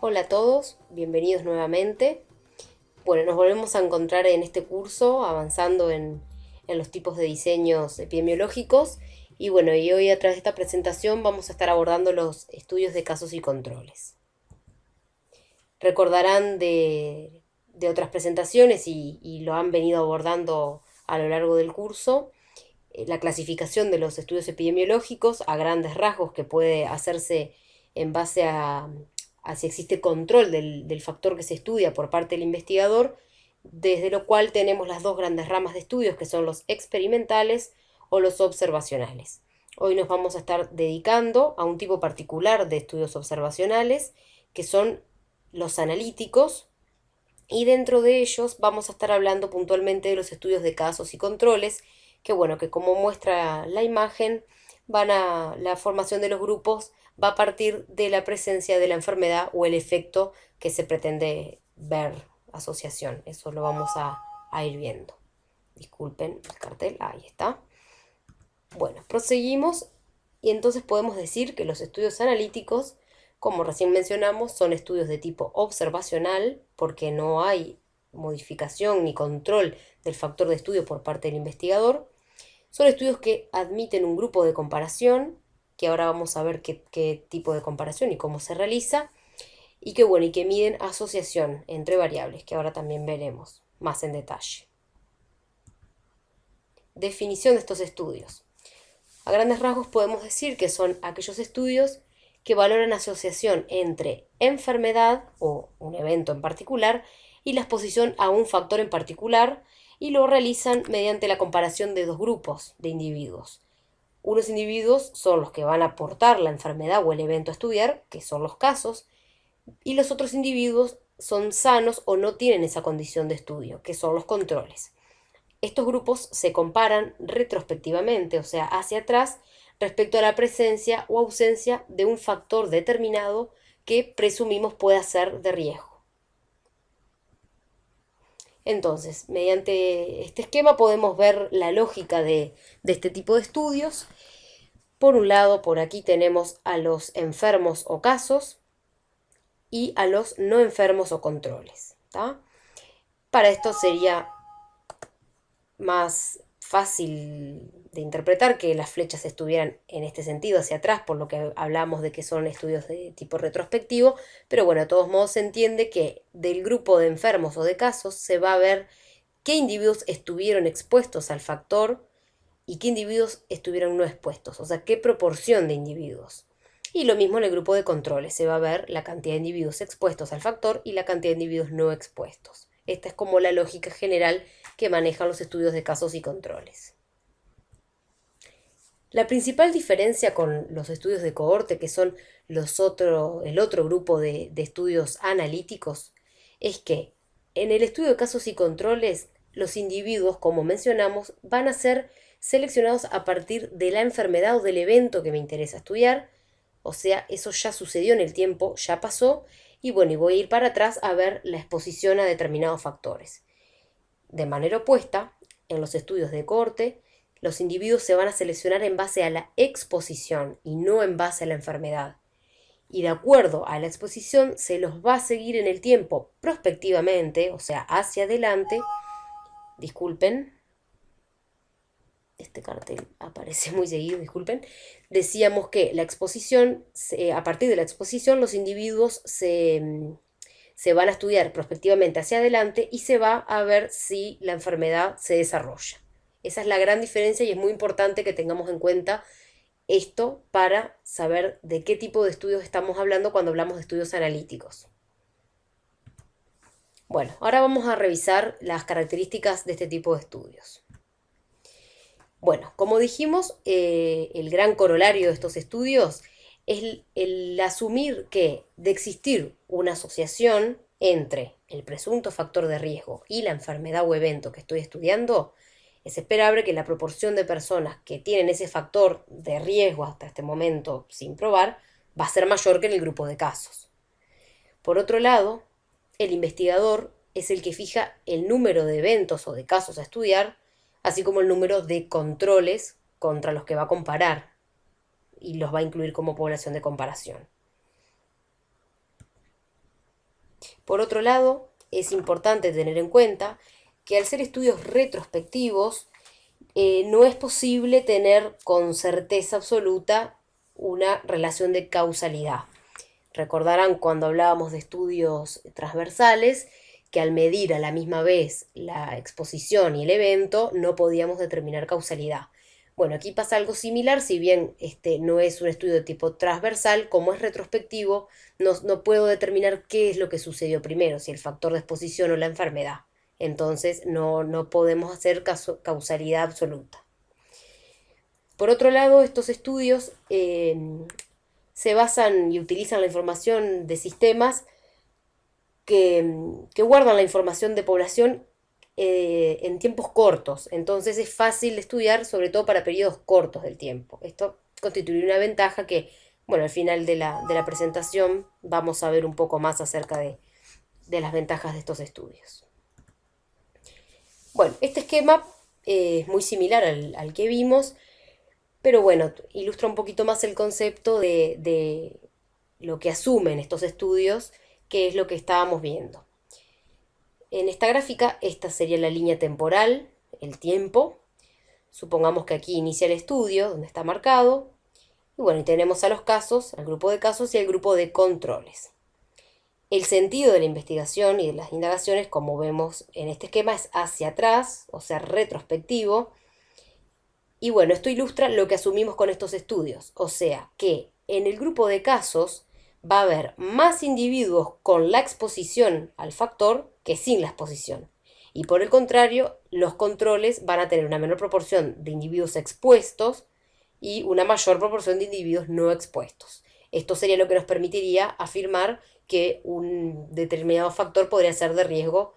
Hola a todos, bienvenidos nuevamente. Bueno, nos volvemos a encontrar en este curso avanzando en los tipos de diseños epidemiológicos y bueno, y hoy a través de esta presentación vamos a estar abordando los estudios de casos y controles. Recordarán de otras presentaciones y lo han venido abordando a lo largo del curso, la clasificación de los estudios epidemiológicos a grandes rasgos que puede hacerse en base a si existe control del factor que se estudia por parte del investigador, desde lo cual tenemos las dos grandes ramas de estudios que son los experimentales o los observacionales. Hoy nos vamos a estar dedicando a un tipo particular de estudios observacionales que son los analíticos, y dentro de ellos vamos a estar hablando puntualmente de los estudios de casos y controles, que bueno, que como muestra la imagen, la formación de los grupos va a partir de la presencia de la enfermedad o el efecto que se pretende ver, asociación. Eso lo vamos a ir viendo. Disculpen el cartel, ahí está. Bueno, proseguimos y entonces podemos decir que los estudios analíticos, como recién mencionamos, son estudios de tipo observacional porque no hay modificación ni control del factor de estudio por parte del investigador. Son estudios que admiten un grupo de comparación, que ahora vamos a ver qué tipo de comparación y cómo se realiza, y que bueno, y que miden asociación entre variables, que ahora también veremos más en detalle. Definición de estos estudios. A grandes rasgos podemos decir que son aquellos estudios que valoran asociación entre enfermedad o un evento en particular y la exposición a un factor en particular, y lo realizan mediante la comparación de dos grupos de individuos. Unos individuos son los que van a aportar la enfermedad o el evento a estudiar, que son los casos, y los otros individuos son sanos o no tienen esa condición de estudio, que son los controles. Estos grupos se comparan retrospectivamente, o sea, hacia atrás, respecto a la presencia o ausencia de un factor determinado que presumimos pueda ser de riesgo. Entonces, mediante este esquema podemos ver la lógica de este tipo de estudios. Por un lado, por aquí tenemos a los enfermos o casos y a los no enfermos o controles. ¿Tá? Para esto sería más fácil de interpretar que las flechas estuvieran en este sentido hacia atrás, por lo que hablamos de que son estudios de tipo retrospectivo, pero bueno, de todos modos se entiende que del grupo de enfermos o de casos se va a ver qué individuos estuvieron expuestos al factor y qué individuos estuvieron no expuestos, o sea, qué proporción de individuos. Y lo mismo en el grupo de controles, se va a ver la cantidad de individuos expuestos al factor y la cantidad de individuos no expuestos. Esta es como la lógica general que manejan los estudios de casos y controles. La principal diferencia con los estudios de cohorte, que son el otro grupo de estudios analíticos, es que en el estudio de casos y controles, los individuos, como mencionamos, van a ser seleccionados a partir de la enfermedad o del evento que me interesa estudiar. O sea, eso ya sucedió en el tiempo, ya pasó, y bueno, y voy a ir para atrás a ver la exposición a determinados factores. De manera opuesta, en los estudios de cohorte, los individuos se van a seleccionar en base a la exposición y no en base a la enfermedad. Y de acuerdo a la exposición se los va a seguir en el tiempo prospectivamente, o sea, hacia adelante. Disculpen, este cartel aparece muy seguido, disculpen. Decíamos que la exposición, a partir de la exposición, los individuos se van a estudiar prospectivamente hacia adelante y se va a ver si la enfermedad se desarrolla. Esa es la gran diferencia y es muy importante que tengamos en cuenta esto para saber de qué tipo de estudios estamos hablando cuando hablamos de estudios analíticos. Bueno, ahora vamos a revisar las características de este tipo de estudios. Bueno, como dijimos, el gran corolario de estos estudios es el asumir que de existir una asociación entre el presunto factor de riesgo y la enfermedad o evento que estoy estudiando, es esperable que la proporción de personas que tienen ese factor de riesgo hasta este momento sin probar va a ser mayor que en el grupo de casos. Por otro lado, el investigador es el que fija el número de eventos o de casos a estudiar, así como el número de controles contra los que va a comparar y los va a incluir como población de comparación. Por otro lado, es importante tener en cuenta que al ser estudios retrospectivos, no es posible tener con certeza absoluta una relación de causalidad. Recordarán cuando hablábamos de estudios transversales que al medir a la misma vez la exposición y el evento no podíamos determinar causalidad. Bueno, aquí pasa algo similar, si bien este no es un estudio de tipo transversal, como es retrospectivo, no puedo determinar qué es lo que sucedió primero, si el factor de exposición o la enfermedad. Entonces no podemos hacer causalidad absoluta. Por otro lado, estos estudios se basan y utilizan la información de sistemas que guardan la información de población en tiempos cortos. Entonces es fácil de estudiar, sobre todo para periodos cortos del tiempo. Esto constituye una ventaja que, bueno, al final de la presentación vamos a ver un poco más acerca de las ventajas de estos estudios. Bueno, este esquema es muy similar al que vimos, pero bueno, ilustra un poquito más el concepto de lo que asumen estos estudios, que es lo que estábamos viendo. En esta gráfica, esta sería la línea temporal, el tiempo. Supongamos que aquí inicia el estudio, donde está marcado. Y bueno, y tenemos a los casos, al grupo de casos y al grupo de controles. El sentido de la investigación y de las indagaciones, como vemos en este esquema, es hacia atrás, o sea, retrospectivo. Y bueno, esto ilustra lo que asumimos con estos estudios, o sea, que en el grupo de casos va a haber más individuos con la exposición al factor que sin la exposición. Y por el contrario, los controles van a tener una menor proporción de individuos expuestos y una mayor proporción de individuos no expuestos. Esto sería lo que nos permitiría afirmar que un determinado factor podría ser de riesgo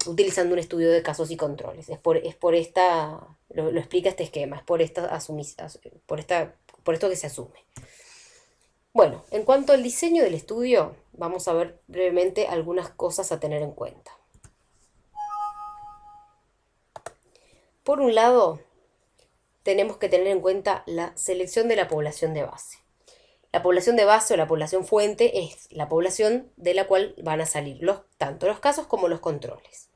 utilizando un estudio de casos y controles. Es por esta, lo explica este esquema, es por por esto que se asume. Bueno, en cuanto al diseño del estudio, vamos a ver brevemente algunas cosas a tener en cuenta. Por un lado, tenemos que tener en cuenta la selección de la población de base. La población de base o la población fuente es la población de la cual van a salir tanto los casos como los controles.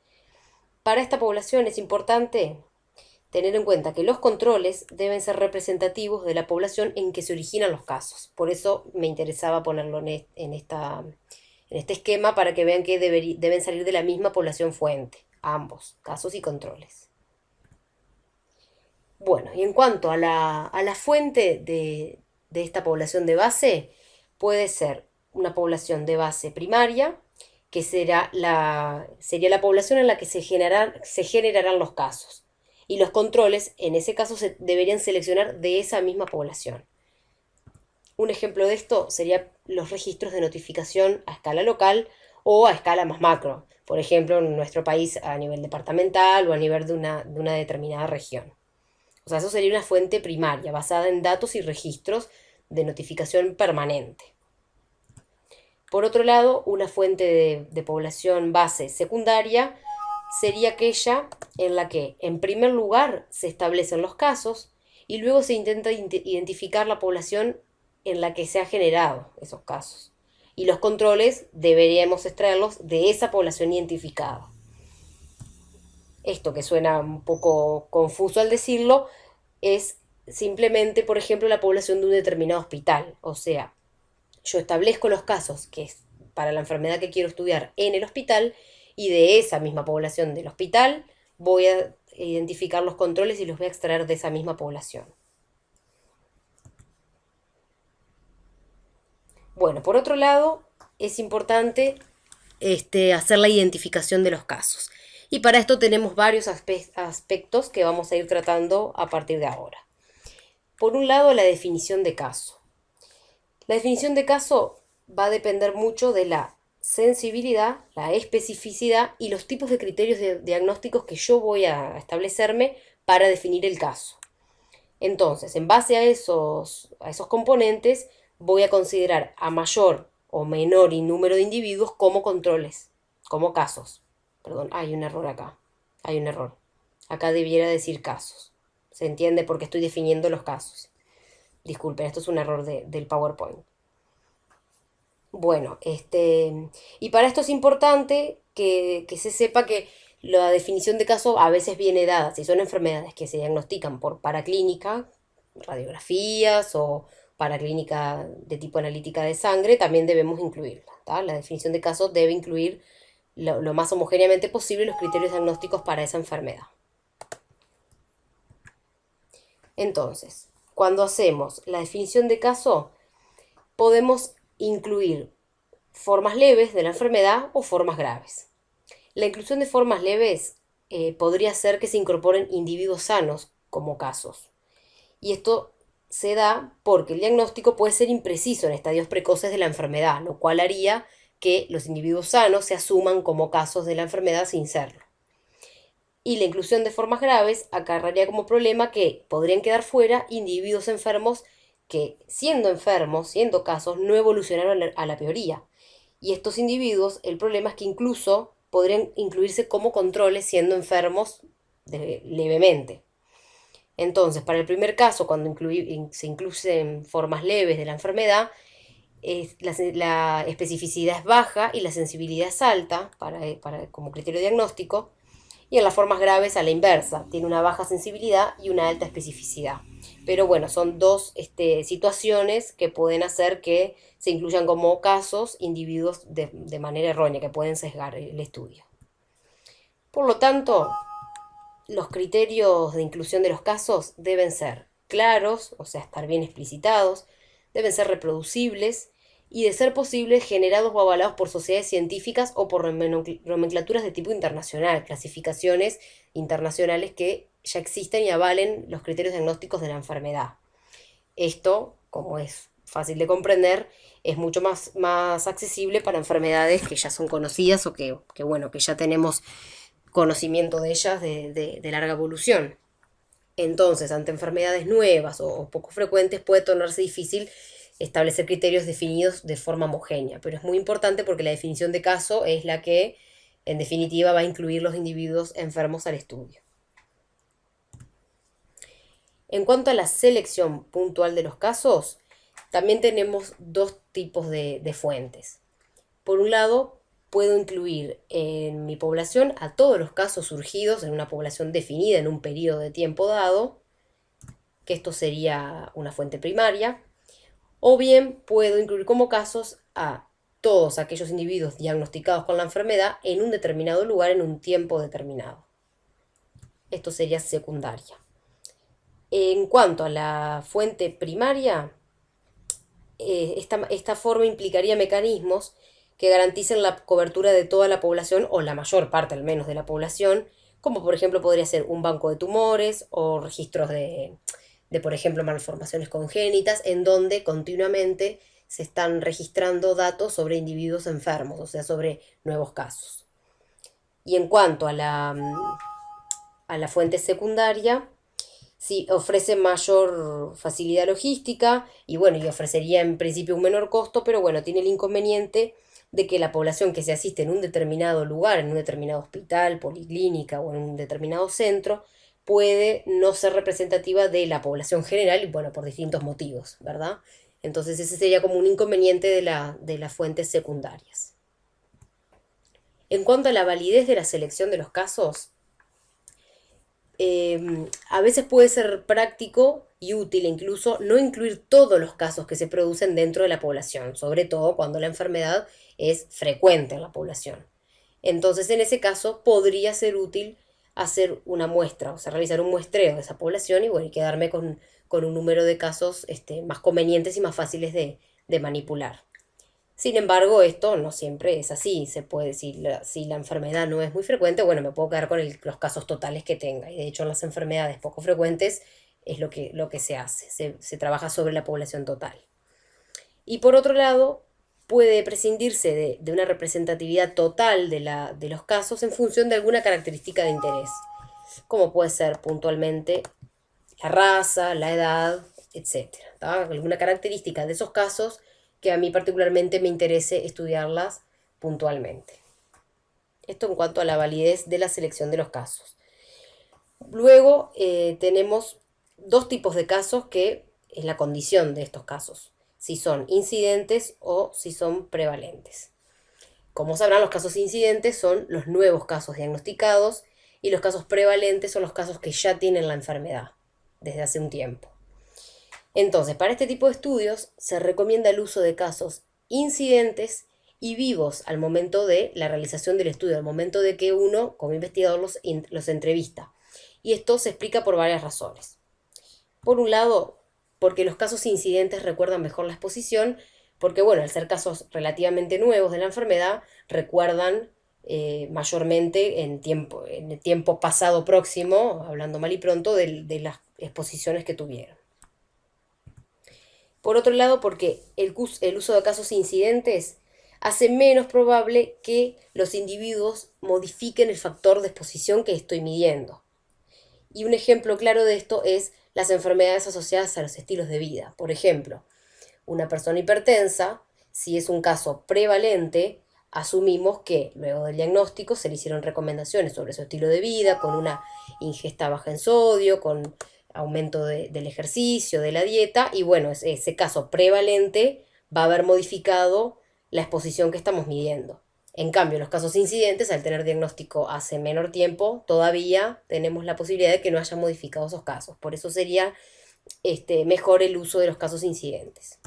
Para esta población es importante tener en cuenta que los controles deben ser representativos de la población en que se originan los casos. Por eso me interesaba ponerlo en este esquema para que vean que deben salir de la misma población fuente, ambos, casos y controles. Bueno, y en cuanto a la fuente de esta población de base, puede ser una población de base primaria, que sería la población en la que se generarán los casos. Y los controles, en ese caso, se deberían seleccionar de esa misma población. Un ejemplo de esto sería los registros de notificación a escala local o a escala más macro. Por ejemplo, en nuestro país a nivel departamental o a nivel de una determinada región. O sea, eso sería una fuente primaria, basada en datos y registros de notificación permanente. Por otro lado, una fuente de población base secundaria sería aquella en la que, en primer lugar, se establecen los casos y luego se intenta identificar la población en la que se han generado esos casos. Y los controles deberíamos extraerlos de esa población identificada. Esto que suena un poco confuso al decirlo, es simplemente, por ejemplo, la población de un determinado hospital. O sea, yo establezco los casos que es para la enfermedad que quiero estudiar en el hospital y de esa misma población del hospital voy a identificar los controles y los voy a extraer de esa misma población. Bueno, por otro lado, es importante hacer la identificación de los casos. Y para esto tenemos varios aspectos que vamos a ir tratando a partir de ahora. Por un lado, la definición de caso. La definición de caso va a depender mucho de la sensibilidad, la especificidad y los tipos de criterios diagnósticos que yo voy a establecerme para definir el caso. Entonces, en base a esos componentes, voy a considerar a mayor o menor número de individuos como controles, como casos. Perdón, hay un error acá. Hay un error. Acá debiera decir casos. ¿Se entiende? Porque estoy definiendo los casos. Disculpen, esto es un error del PowerPoint. Bueno, y para esto es importante que se sepa que la definición de caso a veces viene dada, si son enfermedades que se diagnostican por paraclínica, radiografías o paraclínica de tipo analítica de sangre, también debemos incluirla, ¿tá? La definición de caso debe incluir lo más homogéneamente posible los criterios diagnósticos para esa enfermedad. Entonces, cuando hacemos la definición de caso, podemos incluir formas leves de la enfermedad o formas graves. La inclusión de formas leves podría ser que se incorporen individuos sanos como casos. Y esto se da porque el diagnóstico puede ser impreciso en estadios precoces de la enfermedad, lo cual haría que los individuos sanos se asuman como casos de la enfermedad sin serlo. Y la inclusión de formas graves acarrearía como problema que podrían quedar fuera individuos enfermos que, siendo enfermos, siendo casos, no evolucionaron a la peoría. Y estos individuos, el problema es que incluso podrían incluirse como controles siendo enfermos levemente. Entonces, para el primer caso, cuando se incluyen formas leves de la enfermedad, la especificidad es baja y la sensibilidad es alta como criterio diagnóstico. Y en las formas graves a la inversa, tiene una baja sensibilidad y una alta especificidad. Pero bueno, son dos situaciones que pueden hacer que se incluyan como casos individuos de manera errónea, que pueden sesgar el estudio. Por lo tanto, los criterios de inclusión de los casos deben ser claros, o sea, estar bien explicitados, deben ser reproducibles y, de ser posible, generados o avalados por sociedades científicas o por nomenclaturas de tipo internacional, clasificaciones internacionales que ya existen y avalen los criterios diagnósticos de la enfermedad. Esto, como es fácil de comprender, es mucho más accesible para enfermedades que ya son conocidas o bueno, que ya tenemos conocimiento de ellas de larga evolución. Entonces, ante enfermedades nuevas o poco frecuentes puede tornarse difícil establecer criterios definidos de forma homogénea, pero es muy importante porque la definición de caso es la que, en definitiva, va a incluir los individuos enfermos al estudio. En cuanto a la selección puntual de los casos, también tenemos dos tipos de fuentes. Por un lado, puedo incluir en mi población a todos los casos surgidos en una población definida en un periodo de tiempo dado, que esto sería una fuente primaria, o bien puedo incluir como casos a todos aquellos individuos diagnosticados con la enfermedad en un determinado lugar en un tiempo determinado. Esto sería secundaria. En cuanto a la fuente primaria, esta forma implicaría mecanismos que garanticen la cobertura de toda la población, o la mayor parte al menos de la población, como por ejemplo podría ser un banco de tumores o registros de por ejemplo, malformaciones congénitas, en donde continuamente se están registrando datos sobre individuos enfermos, o sea, sobre nuevos casos. Y en cuanto a la fuente secundaria, sí, ofrece mayor facilidad logística y bueno, y ofrecería en principio un menor costo, pero bueno, tiene el inconveniente de que la población que se asiste en un determinado lugar, en un determinado hospital, policlínica o en un determinado centro, puede no ser representativa de la población general y bueno, por distintos motivos, ¿verdad? Entonces ese sería como un inconveniente de las fuentes secundarias. En cuanto a la validez de la selección de los casos, a veces puede ser práctico y útil incluso no incluir todos los casos que se producen dentro de la población, sobre todo cuando la enfermedad es frecuente en la población. Entonces, en ese caso, podría ser útil hacer una muestra, o sea, realizar un muestreo de esa población y, bueno, y quedarme con un número de casos más convenientes y más fáciles de manipular. Sin embargo, esto no siempre es así. Se puede, si la enfermedad no es muy frecuente, bueno, me puedo quedar con los casos totales que tenga. Y de hecho, en las enfermedades poco frecuentes es lo que se hace. Se trabaja sobre la población total. Y por otro lado, puede prescindirse de una representatividad total de los casos en función de alguna característica de interés, como puede ser puntualmente la raza, la edad, etcétera. Alguna característica de esos casos que a mí particularmente me interese estudiarlas puntualmente. Esto en cuanto a la validez de la selección de los casos. Luego tenemos dos tipos de casos que es la condición de estos casos. si son incidentes o si son prevalentes. Como sabrán, los casos incidentes son los nuevos casos diagnosticados y los casos prevalentes son los casos que ya tienen la enfermedad desde hace un tiempo. Entonces, para este tipo de estudios se recomienda el uso de casos incidentes y vivos al momento de la realización del estudio, al momento de que uno, como investigador, los entrevista. Y esto se explica por varias razones. Por un lado, porque los casos incidentes recuerdan mejor la exposición, porque bueno, al ser casos relativamente nuevos de la enfermedad, recuerdan mayormente en el tiempo pasado próximo, hablando mal y pronto, de las exposiciones que tuvieron. Por otro lado, porque el uso de casos incidentes hace menos probable que los individuos modifiquen el factor de exposición que estoy midiendo. Y un ejemplo claro de esto es las enfermedades asociadas a los estilos de vida. Por ejemplo, una persona hipertensa, si es un caso prevalente, asumimos que luego del diagnóstico se le hicieron recomendaciones sobre su estilo de vida, con una ingesta baja en sodio, con aumento del ejercicio, de la dieta, y bueno, ese caso prevalente va a haber modificado la exposición que estamos midiendo. En cambio, los casos incidentes, al tener diagnóstico hace menor tiempo, todavía tenemos la posibilidad de que no haya modificado esos casos. Por eso sería mejor el uso de los casos incidentes.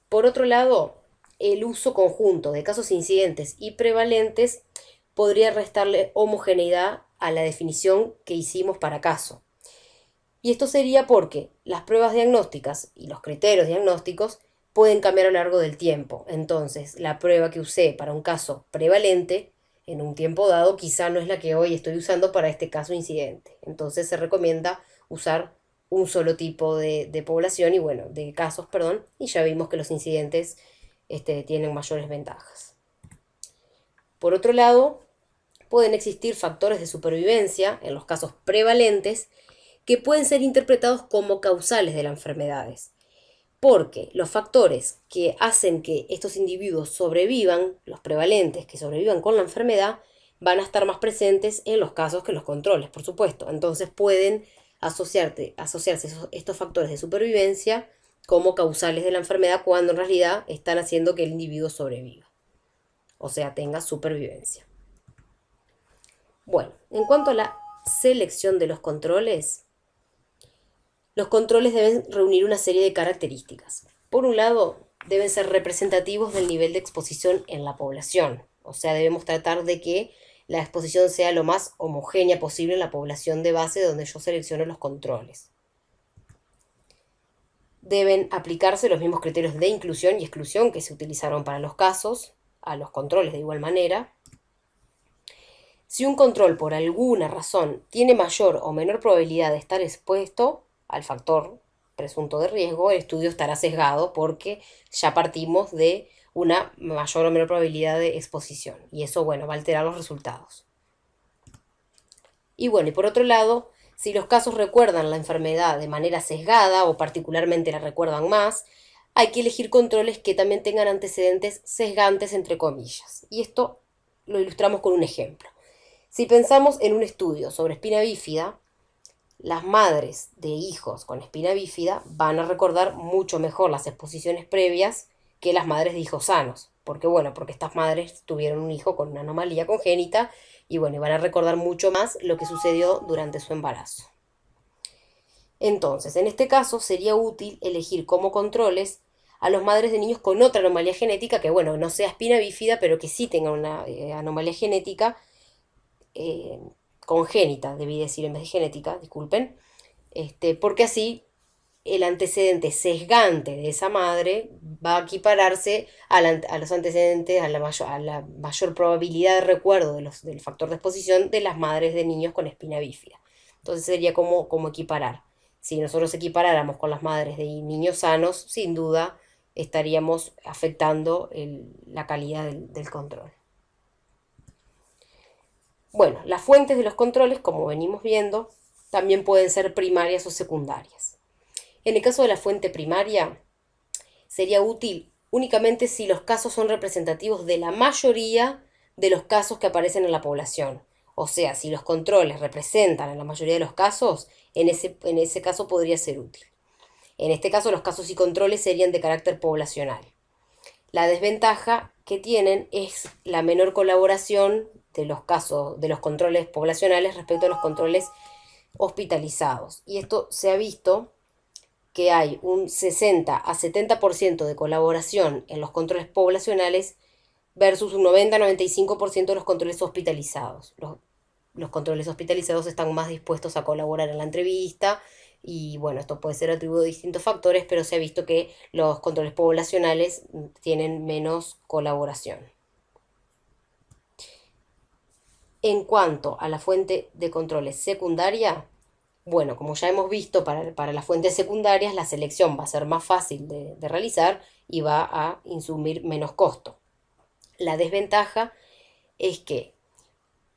Por otro lado, el uso conjunto de casos incidentes y prevalentes podría restarle homogeneidad a la definición que hicimos para caso. Y esto sería porque las pruebas diagnósticas y los criterios diagnósticos pueden cambiar a lo largo del tiempo. Entonces, la prueba que usé para un caso prevalente en un tiempo dado quizá no es la que hoy estoy usando para este caso incidente. Entonces se recomienda usar un solo tipo de población y bueno, de casos, perdón, y ya vimos que los incidentes tienen mayores ventajas. Por otro lado, pueden existir factores de supervivencia en los casos prevalentes que pueden ser interpretados como causales de las enfermedades, porque los factores que hacen que estos individuos sobrevivan, los prevalentes que sobrevivan con la enfermedad, van a estar más presentes en los casos que los controles, por supuesto. Entonces pueden asociarse estos factores de supervivencia como causales de la enfermedad cuando en realidad están haciendo que el individuo sobreviva, o sea, tenga supervivencia. Bueno, en cuanto a la selección de los controles deben reunir una serie de características. Por un lado, deben ser representativos del nivel de exposición en la población, o sea, debemos tratar de que la exposición sea lo más homogénea posible en la población de base donde yo selecciono los controles. Deben aplicarse los mismos criterios de inclusión y exclusión que se utilizaron para los casos, a los controles de igual manera. Si un control por alguna razón tiene mayor o menor probabilidad de estar expuesto al factor presunto de riesgo, el estudio estará sesgado porque ya partimos de una mayor o menor probabilidad de exposición. Y eso, bueno, va a alterar los resultados. Y bueno, y por otro lado, si los casos recuerdan la enfermedad de manera sesgada o particularmente la recuerdan más, hay que elegir controles que también tengan antecedentes sesgantes, entre comillas. Y esto lo ilustramos con un ejemplo. Si pensamos en un estudio sobre espina bífida, las madres de hijos con espina bífida van a recordar mucho mejor las exposiciones previas que las madres de hijos sanos. Porque estas madres tuvieron un hijo con una anomalía congénita y bueno, van a recordar mucho más lo que sucedió durante su embarazo. Entonces, en este caso sería útil elegir como controles a las madres de niños con otra anomalía genética, que bueno, no sea espina bífida, pero que sí tenga una anomalía genética congénita, debí decir en vez de genética, disculpen, porque así el antecedente sesgante de esa madre va a equipararse a los antecedentes, a la mayor probabilidad de recuerdo del factor de exposición de las madres de niños con espina bífida. Entonces sería como equiparar. Si nosotros equiparáramos con las madres de niños sanos, sin duda estaríamos afectando la calidad del control. Bueno, las fuentes de los controles, como venimos viendo, también pueden ser primarias o secundarias. En el caso de la fuente primaria, sería útil únicamente si los casos son representativos de la mayoría de los casos que aparecen en la población. O sea, si los controles representan en la mayoría de los casos, en ese caso podría ser útil. En este caso, los casos y controles serían de carácter poblacional. La desventaja que tienen es la menor colaboración de los casos, de los controles poblacionales respecto a los controles hospitalizados. Y esto se ha visto que hay un 60 a 70% de colaboración en los controles poblacionales versus un 90-95% de los controles hospitalizados. Los controles hospitalizados están más dispuestos a colaborar en la entrevista y bueno, esto puede ser atribuido a distintos factores, pero se ha visto que los controles poblacionales tienen menos colaboración. En cuanto a la fuente de controles secundaria, bueno, como ya hemos visto, para las fuentes secundarias la selección va a ser más fácil de realizar y va a insumir menos costo. La desventaja es que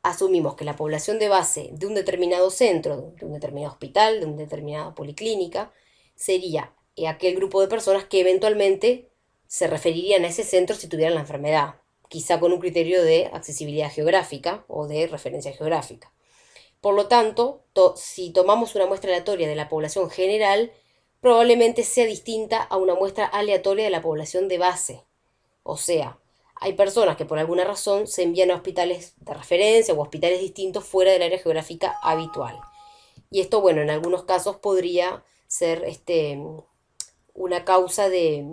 asumimos que la población de base de un determinado centro, de un determinado hospital, de una determinada policlínica, sería aquel grupo de personas que eventualmente se referirían a ese centro si tuvieran la enfermedad, quizá con un criterio de accesibilidad geográfica o de referencia geográfica. Por lo tanto, si tomamos una muestra aleatoria de la población general, probablemente sea distinta a una muestra aleatoria de la población de base. O sea, hay personas que por alguna razón se envían a hospitales de referencia o hospitales distintos fuera del área geográfica habitual. Y esto, bueno, en algunos casos podría ser una causa de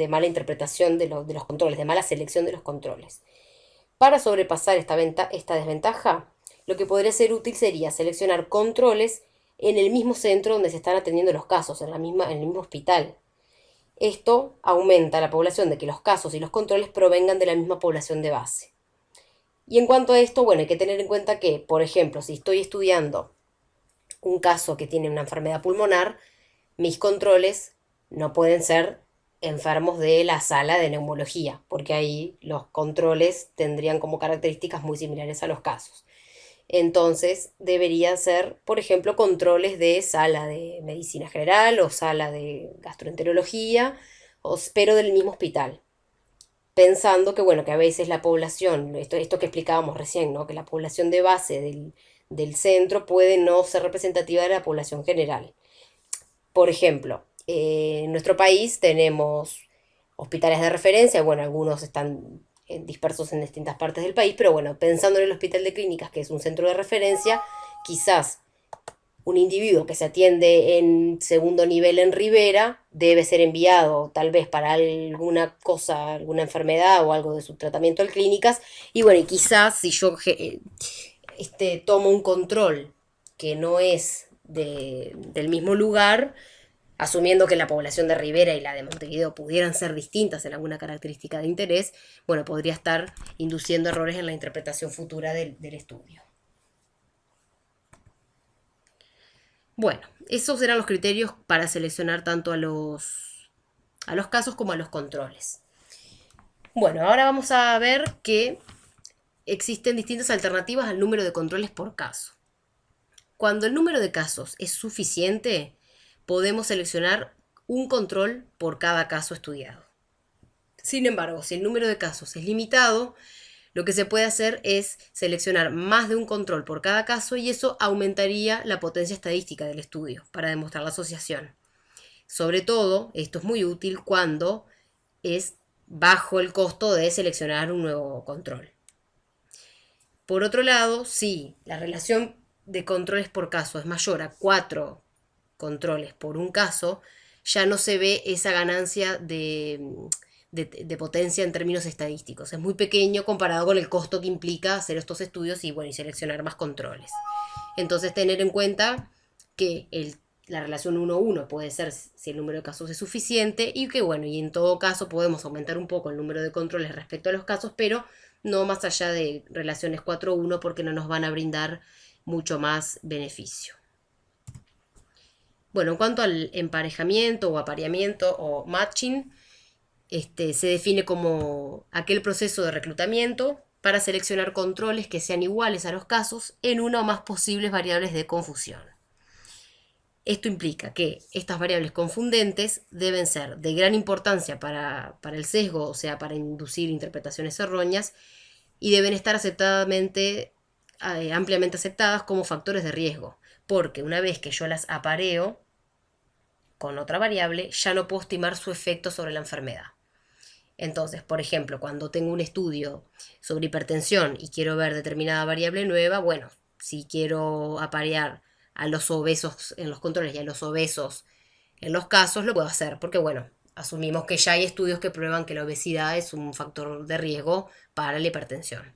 mala interpretación de los controles, de mala selección de los controles. Para sobrepasar esta desventaja, lo que podría ser útil sería seleccionar controles en el mismo centro donde se están atendiendo los casos, en el mismo hospital. Esto aumenta la población de que los casos y los controles provengan de la misma población de base. Y en cuanto a esto, bueno, hay que tener en cuenta que, por ejemplo, si estoy estudiando un caso que tiene una enfermedad pulmonar, mis controles no pueden ser enfermos de la sala de neumología, porque ahí los controles tendrían como características muy similares a los casos. Entonces deberían ser, por ejemplo, controles de sala de medicina general o sala de gastroenterología, pero del mismo hospital. Pensando que, bueno, que a veces la población, esto que explicábamos recién, ¿no? Que la población de base del centro puede no ser representativa de la población general. Por ejemplo, en nuestro país tenemos hospitales de referencia, bueno, algunos están dispersos en distintas partes del país, pero bueno, pensando en el Hospital de Clínicas, que es un centro de referencia, quizás un individuo que se atiende en segundo nivel en Rivera debe ser enviado tal vez para alguna cosa, alguna enfermedad o algo de su tratamiento al Clínicas, y bueno, y quizás si yo tomo un control que no es del mismo lugar, asumiendo que la población de Rivera y la de Montevideo pudieran ser distintas en alguna característica de interés, bueno, podría estar induciendo errores en la interpretación futura del estudio. Bueno, esos eran los criterios para seleccionar tanto a los casos como a los controles. Bueno, ahora vamos a ver que existen distintas alternativas al número de controles por caso. Cuando el número de casos es suficiente, podemos seleccionar un control por cada caso estudiado. Sin embargo, si el número de casos es limitado, lo que se puede hacer es seleccionar más de un control por cada caso y eso aumentaría la potencia estadística del estudio para demostrar la asociación. Sobre todo, esto es muy útil cuando es bajo el costo de seleccionar un nuevo control. Por otro lado, si la relación de controles por caso es mayor a 4 controles por un caso, ya no se ve esa ganancia de potencia en términos estadísticos. Es muy pequeño comparado con el costo que implica hacer estos estudios y, bueno, y seleccionar más controles. Entonces, tener en cuenta que la relación 1-1 puede ser si el número de casos es suficiente y que, bueno, y en todo caso podemos aumentar un poco el número de controles respecto a los casos, pero no más allá de relaciones 4-1 porque no nos van a brindar mucho más beneficio. Bueno, en cuanto al emparejamiento o apareamiento o matching, se define como aquel proceso de reclutamiento para seleccionar controles que sean iguales a los casos en una o más posibles variables de confusión. Esto implica que estas variables confundentes deben ser de gran importancia para el sesgo, o sea, para inducir interpretaciones erróneas, y deben estar ampliamente aceptadas como factores de riesgo, porque una vez que yo las apareo, con otra variable, ya no puedo estimar su efecto sobre la enfermedad. Entonces, por ejemplo, cuando tengo un estudio sobre hipertensión y quiero ver determinada variable nueva, bueno, si quiero aparear a los obesos en los controles y a los obesos en los casos, lo puedo hacer, porque bueno, asumimos que ya hay estudios que prueban que la obesidad es un factor de riesgo para la hipertensión.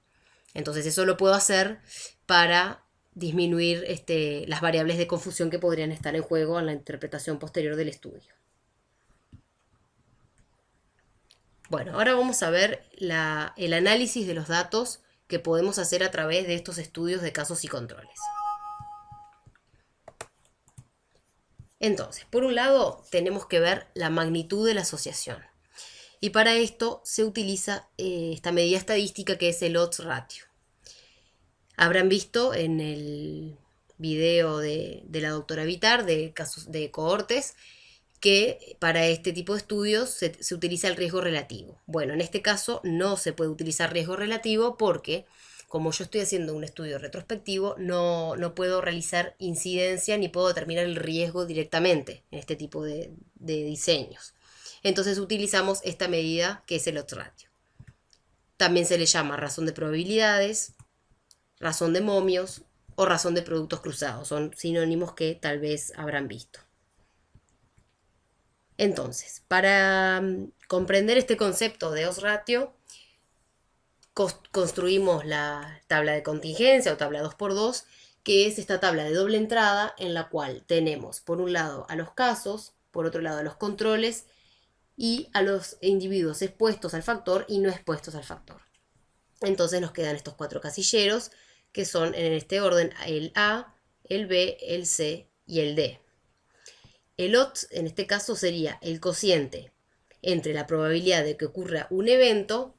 Entonces eso lo puedo hacer para disminuir las variables de confusión que podrían estar en juego en la interpretación posterior del estudio. Bueno, ahora vamos a ver el análisis de los datos que podemos hacer a través de estos estudios de casos y controles. Entonces, por un lado, tenemos que ver la magnitud de la asociación. Y para esto se utiliza esta medida estadística que es el odds ratio. Habrán visto en el video de la doctora Vitar de casos de cohortes que para este tipo de estudios se utiliza el riesgo relativo. Bueno, en este caso no se puede utilizar riesgo relativo porque como yo estoy haciendo un estudio retrospectivo, no puedo realizar incidencia ni puedo determinar el riesgo directamente en este tipo de diseños. Entonces utilizamos esta medida que es el odds ratio. También se le llama razón de probabilidades, razón de momios o razón de productos cruzados. Son sinónimos que tal vez habrán visto. Entonces, para comprender este concepto de odds ratio, construimos la tabla de contingencia o tabla 2×2, que es esta tabla de doble entrada en la cual tenemos por un lado a los casos, por otro lado a los controles y a los individuos expuestos al factor y no expuestos al factor. Entonces nos quedan estos 4 casilleros que son en este orden el A, el B, el C y el D. El odds en este caso sería el cociente entre la probabilidad de que ocurra un evento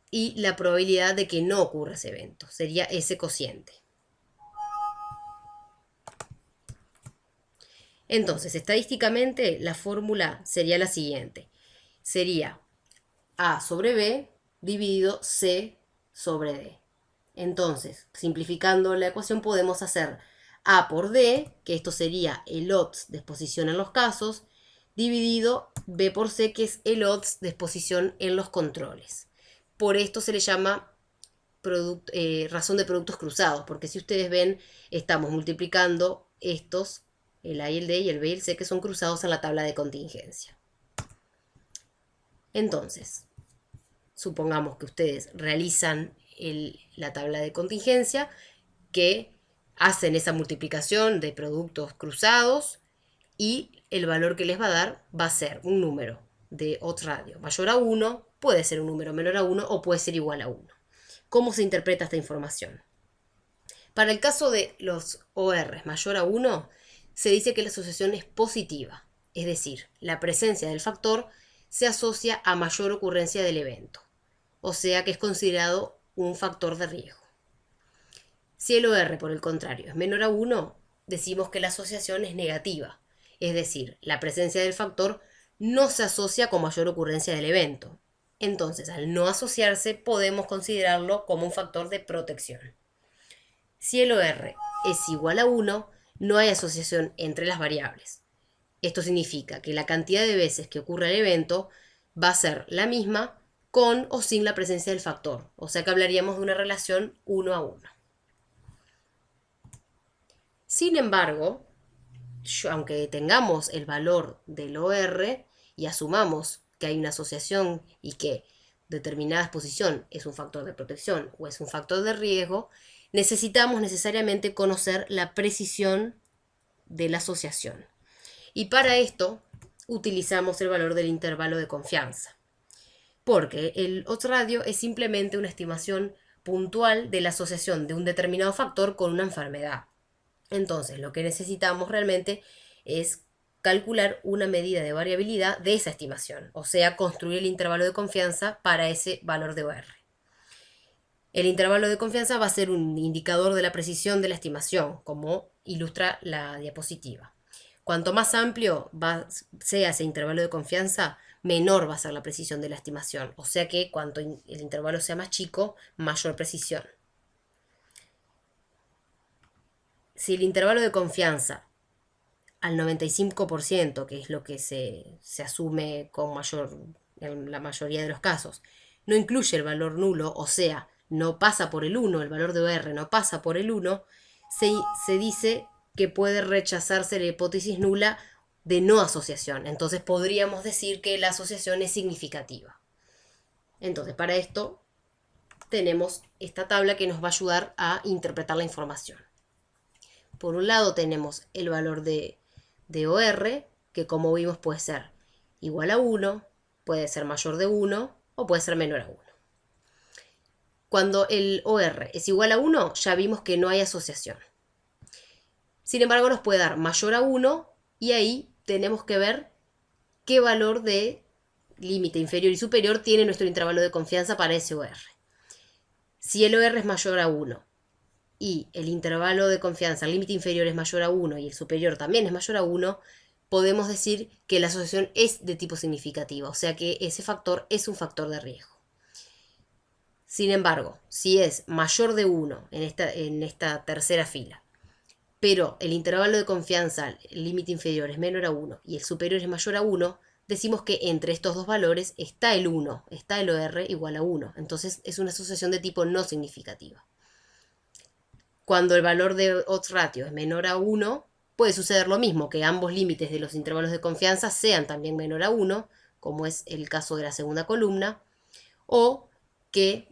y la probabilidad de que no ocurra ese evento. Sería ese cociente. Entonces, estadísticamente, la fórmula sería la siguiente. Sería A sobre B dividido C sobre D. Entonces, simplificando la ecuación, podemos hacer A por D, que esto sería el odds de exposición en los casos, dividido B por C, que es el odds de exposición en los controles. Por esto se le llama razón de productos cruzados, porque si ustedes ven, estamos multiplicando estos, el A y el D y el B y el C, que son cruzados en la tabla de contingencia. Entonces, supongamos que ustedes realizan la tabla de contingencia, que hacen esa multiplicación de productos cruzados y el valor que les va a dar va a ser un número de odds radio mayor a 1, puede ser un número menor a 1 o puede ser igual a 1. ¿Cómo se interpreta esta información? Para el caso de los OR mayor a 1, se dice que la asociación es positiva, es decir, la presencia del factor se asocia a mayor ocurrencia del evento, o sea que es considerado un factor de riesgo. Si el OR, por el contrario, es menor a 1, decimos que la asociación es negativa, es decir, la presencia del factor no se asocia con mayor ocurrencia del evento. Entonces, al no asociarse, podemos considerarlo como un factor de protección. Si el OR es igual a 1, no hay asociación entre las variables. Esto significa que la cantidad de veces que ocurre el evento va a ser la misma con o sin la presencia del factor, o sea que hablaríamos de una relación 1 a 1. Sin embargo, aunque tengamos el valor del OR y asumamos que hay una asociación y que determinada exposición es un factor de protección o es un factor de riesgo, necesitamos necesariamente conocer la precisión de la asociación. Y para esto utilizamos el valor del intervalo de confianza, porque el odds radio es simplemente una estimación puntual de la asociación de un determinado factor con una enfermedad. Entonces, lo que necesitamos realmente es calcular una medida de variabilidad de esa estimación, o sea, construir el intervalo de confianza para ese valor de OR. El intervalo de confianza va a ser un indicador de la precisión de la estimación, como ilustra la diapositiva. Cuanto más amplio sea ese intervalo de confianza, menor va a ser la precisión de la estimación, o sea que cuanto el intervalo sea más chico, mayor precisión. Si el intervalo de confianza al 95%, que es lo que se asume en la mayoría de los casos, no incluye el valor nulo, o sea, no pasa por el 1, el valor de OR no pasa por el 1, se dice que puede rechazarse la hipótesis nula de no asociación. Entonces podríamos decir que la asociación es significativa. Entonces, para esto tenemos esta tabla que nos va a ayudar a interpretar la información. Por un lado tenemos el valor de OR, que como vimos puede ser igual a 1, puede ser mayor de 1 o puede ser menor a 1. Cuando el OR es igual a 1, ya vimos que no hay asociación. Sin embargo, nos puede dar mayor a 1 y ahí tenemos que ver qué valor de límite inferior y superior tiene nuestro intervalo de confianza para ese OR. Si el OR es mayor a 1 y el intervalo de confianza, el límite inferior es mayor a 1 y el superior también es mayor a 1, podemos decir que la asociación es de tipo significativo, o sea que ese factor es un factor de riesgo. Sin embargo, si es mayor de 1 en esta tercera fila, pero el intervalo de confianza, el límite inferior es menor a 1 y el superior es mayor a 1, decimos que entre estos dos valores está el 1, está el OR igual a 1. Entonces es una asociación de tipo no significativa. Cuando el valor de odds ratio es menor a 1, puede suceder lo mismo, que ambos límites de los intervalos de confianza sean también menor a 1, como es el caso de la segunda columna, o que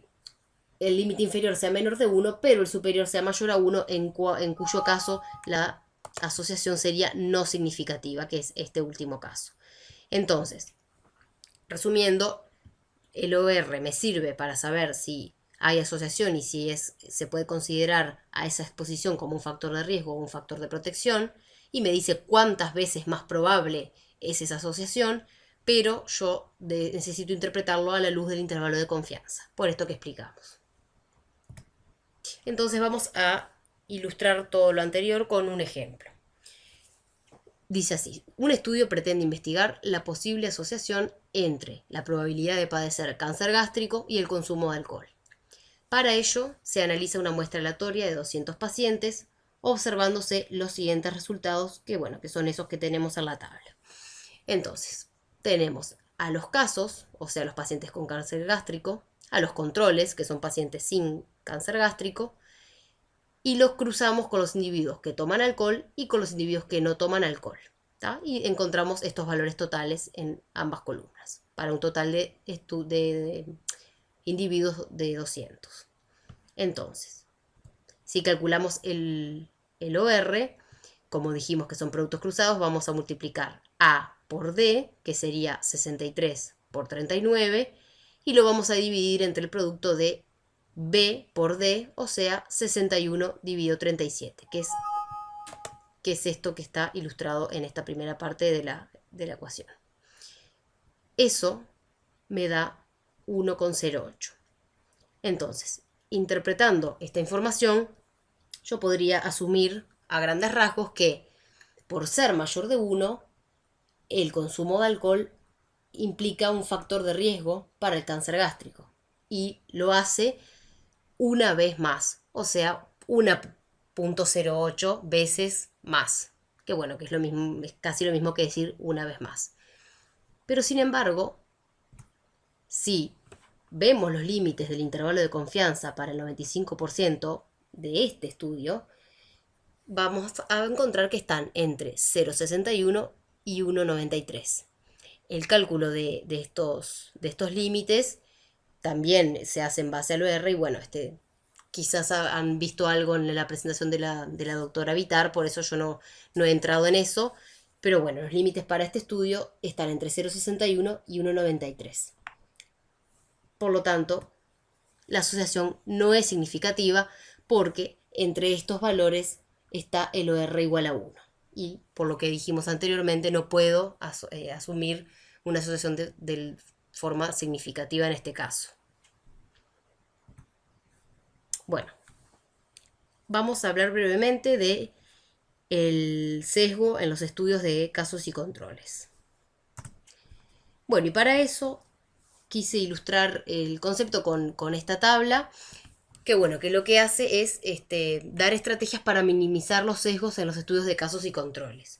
el límite inferior sea menor de 1, pero el superior sea mayor a 1, en cuyo caso la asociación sería no significativa, que es este último caso. Entonces, resumiendo, el OR me sirve para saber si hay asociación y si se puede considerar a esa exposición como un factor de riesgo o un factor de protección, y me dice cuántas veces más probable es esa asociación, pero yo necesito interpretarlo a la luz del intervalo de confianza, por esto que explicamos. Entonces vamos a ilustrar todo lo anterior con un ejemplo. Dice así: un estudio pretende investigar la posible asociación entre la probabilidad de padecer cáncer gástrico y el consumo de alcohol. Para ello, se analiza una muestra aleatoria de 200 pacientes, observándose los siguientes resultados, que son esos que tenemos en la tabla. Entonces, tenemos a los casos, o sea, los pacientes con cáncer gástrico, a los controles, que son pacientes sin cáncer gástrico, y los cruzamos con los individuos que toman alcohol y con los individuos que no toman alcohol, ¿tá? Y encontramos estos valores totales en ambas columnas, para un total de individuos de 200. Entonces, si calculamos el OR, como dijimos que son productos cruzados, vamos a multiplicar A por D, que sería 63 por 39, y lo vamos a dividir entre el producto de B por D, o sea, 61 dividido 37, que es esto que está ilustrado en esta primera parte de la ecuación. Eso me da 1,08. Entonces, interpretando esta información, yo podría asumir a grandes rasgos que, por ser mayor de 1, el consumo de alcohol implica un factor de riesgo para el cáncer gástrico, y lo hace una vez más, o sea, 1,08 veces más, que es lo mismo, es casi lo mismo que decir una vez más. Pero sin embargo, si vemos los límites del intervalo de confianza para el 95% de este estudio, vamos a encontrar que están entre 0,61 y 1,93. El cálculo de estos límites también se hace en base al OR, y quizás han visto algo en la presentación de la doctora Vitar, por eso yo no he entrado en eso, pero los límites para este estudio están entre 0,61 y 1,93. Por lo tanto, la asociación no es significativa porque entre estos valores está el OR igual a 1. Y por lo que dijimos anteriormente, no puedo asumir una asociación de forma significativa en este caso. Bueno, vamos a hablar brevemente de el sesgo en los estudios de casos y controles. Y para eso quise ilustrar el concepto con esta tabla, que lo que hace es dar estrategias para minimizar los sesgos en los estudios de casos y controles.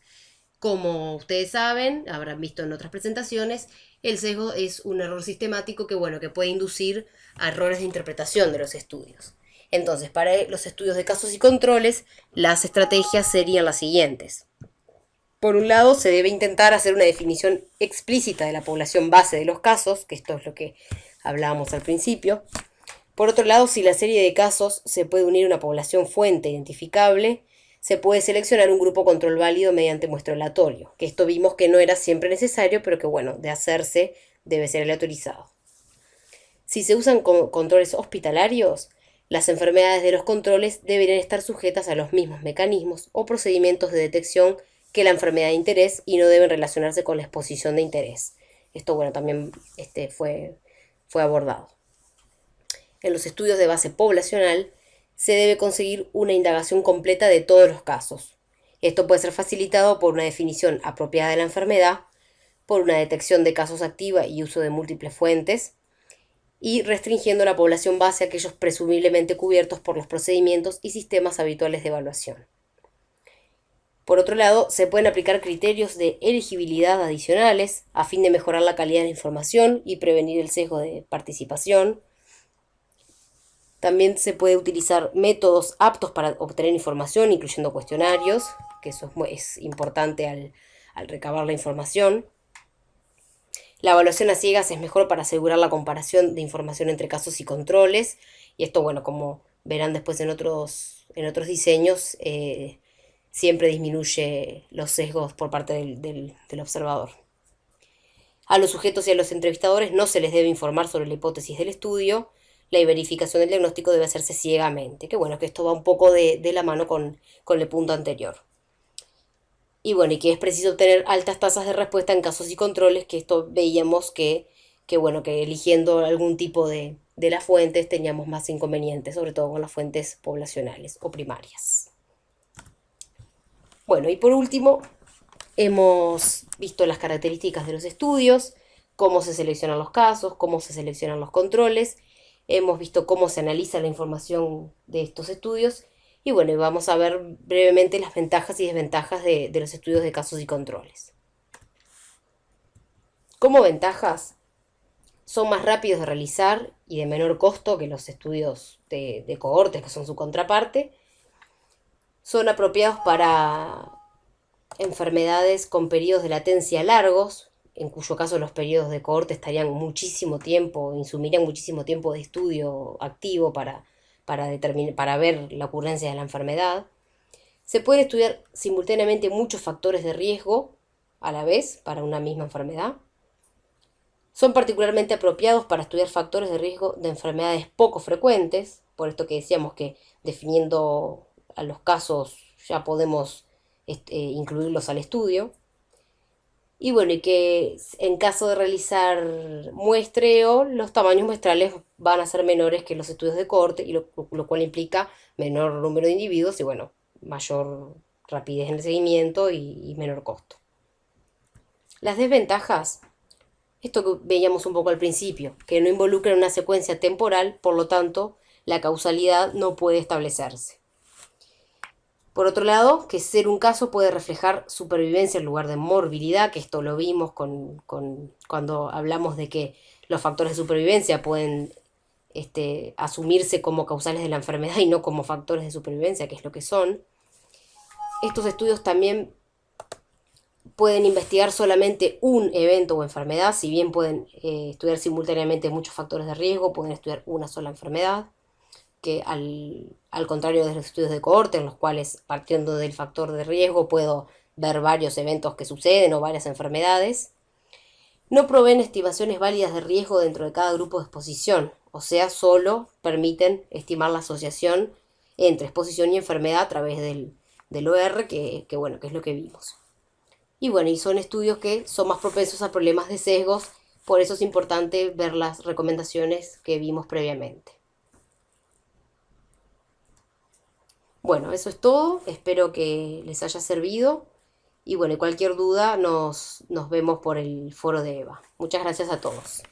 Como ustedes saben, habrán visto en otras presentaciones, el sesgo es un error sistemático que, bueno, que puede inducir a errores de interpretación de los estudios. Entonces, para los estudios de casos y controles, las estrategias serían las siguientes. Por un lado, se debe intentar hacer una definición explícita de la población base de los casos, que esto es lo que hablábamos al principio. Por otro lado, si la serie de casos se puede unir a una población fuente identificable, se puede seleccionar un grupo control válido mediante muestreo aleatorio, que esto vimos que no era siempre necesario, pero que bueno, de hacerse debe ser aleatorizado. Si se usan controles hospitalarios, las enfermedades de los controles deberían estar sujetas a los mismos mecanismos o procedimientos de detección que la enfermedad de interés y no deben relacionarse con la exposición de interés. Esto, bueno, también fue abordado. En los estudios de base poblacional, se debe conseguir una indagación completa de todos los casos. Esto puede ser facilitado por una definición apropiada de la enfermedad, por una detección de casos activa y uso de múltiples fuentes, y restringiendo la población base a aquellos presumiblemente cubiertos por los procedimientos y sistemas habituales de evaluación. Por otro lado, se pueden aplicar criterios de elegibilidad adicionales a fin de mejorar la calidad de la información y prevenir el sesgo de participación. También se puede utilizar métodos aptos para obtener información, incluyendo cuestionarios, que eso es importante al recabar la información. La evaluación a ciegas es mejor para asegurar la comparación de información entre casos y controles. Y esto, bueno, como verán después en otros diseños, siempre disminuye los sesgos por parte del observador. A los sujetos y a los entrevistadores no se les debe informar sobre la hipótesis del estudio. La verificación del diagnóstico debe hacerse ciegamente. Que bueno, que esto va un poco de la mano con el punto anterior. Y bueno, y que es preciso obtener altas tasas de respuesta en casos y controles, que esto veíamos que bueno, que eligiendo algún tipo de las fuentes teníamos más inconvenientes, sobre todo con las fuentes poblacionales o primarias. Bueno, y por último, hemos visto las características de los estudios, cómo se seleccionan los casos, cómo se seleccionan los controles, hemos visto cómo se analiza la información de estos estudios y bueno, vamos a ver brevemente las ventajas y desventajas de los estudios de casos y controles. Como ventajas, son más rápidos de realizar y de menor costo que los estudios de cohortes, que son su contraparte. Son apropiados para enfermedades con periodos de latencia largos, en cuyo caso los periodos de cohorte estarían muchísimo tiempo, insumirían muchísimo tiempo de estudio activo para ver la ocurrencia de la enfermedad. Se pueden estudiar simultáneamente muchos factores de riesgo a la vez para una misma enfermedad. Son particularmente apropiados para estudiar factores de riesgo de enfermedades poco frecuentes, por esto que decíamos que definiendo a los casos ya podemos incluirlos al estudio. Y bueno, y que en caso de realizar muestreo, los tamaños muestrales van a ser menores que los estudios de cohorte, y lo cual implica menor número de individuos y bueno, mayor rapidez en el seguimiento y menor costo. Las desventajas, esto que veíamos un poco al principio, que no involucran una secuencia temporal, por lo tanto, la causalidad no puede establecerse. Por otro lado, que ser un caso puede reflejar supervivencia en lugar de morbilidad, que esto lo vimos cuando hablamos de que los factores de supervivencia pueden asumirse como causales de la enfermedad y no como factores de supervivencia, que es lo que son. Estos estudios también pueden investigar solamente un evento o enfermedad, si bien pueden estudiar simultáneamente muchos factores de riesgo, pueden estudiar una sola enfermedad, que al contrario de los estudios de cohorte, en los cuales partiendo del factor de riesgo puedo ver varios eventos que suceden o varias enfermedades. No proveen estimaciones válidas de riesgo dentro de cada grupo de exposición, o sea, solo permiten estimar la asociación entre exposición y enfermedad a través del OR, que bueno, que es lo que vimos. Y bueno, y son estudios que son más propensos a problemas de sesgos, por eso es importante ver las recomendaciones que vimos previamente. Bueno, eso es todo, espero que les haya servido y bueno, cualquier duda nos vemos por el foro de EVA. Muchas gracias a todos.